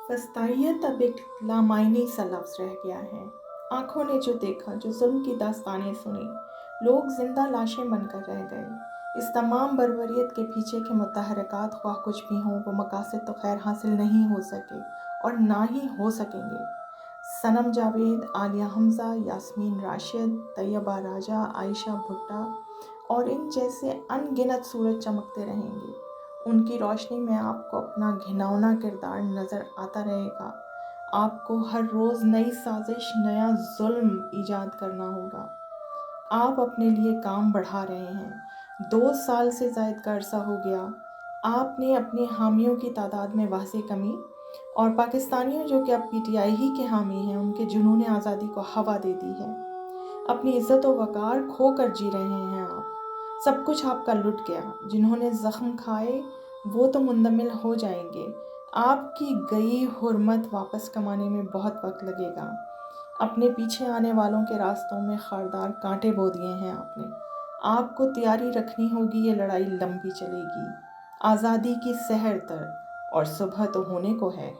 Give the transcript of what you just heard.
फस्ताहियत अब एक लामायनी सा लफ्ज़ रह गया है। आँखों ने जो देखा, जो ज़ुल्म की दास्तानें सुनी, लोग ज़िंदा लाशें बनकर रह गए। इस तमाम बर्बरियत के पीछे के मुतहरकात ख्वाह कुछ भी हों, वो मकासद तो खैर हासिल नहीं हो सके और ना ही हो सकेंगे। सनम जावेद, आलिया हमज़ा, यास्मीन राशिद, तैयबा राजा, आयशा भुट्टा और इन जैसे अनगिनत सूरज चमकते रहेंगे। उनकी रोशनी में आपको अपना घिनौना किरदार नज़र आता रहेगा। आपको हर रोज़ नई साजिश, नया जुल्म ईजाद करना होगा। आप अपने लिए काम बढ़ा रहे हैं। 2 साल से ज़ायद का अरसा हो गया। आपने अपने हामियों की तादाद में वाज़ेह कमी और पाकिस्तानियों जो कि अब पीटीआई ही के हामी हैं, उनके जुनून आज़ादी को हवा दे दी है। अपनी इज़्ज़त व वक़ार खो कर जी रहे हैं आप। सब कुछ आपका लुट गया। जिन्होंने ज़ख्म खाए वो तो मुंदमिल हो जाएंगे। आपकी गई हुर्मत वापस कमाने में बहुत वक्त लगेगा। अपने पीछे आने वालों के रास्तों में खारदार कांटे बो दिए हैं आपने। आपको तैयारी रखनी होगी, ये लड़ाई लंबी चलेगी। आज़ादी की सहर तर और सुबह तो होने को है।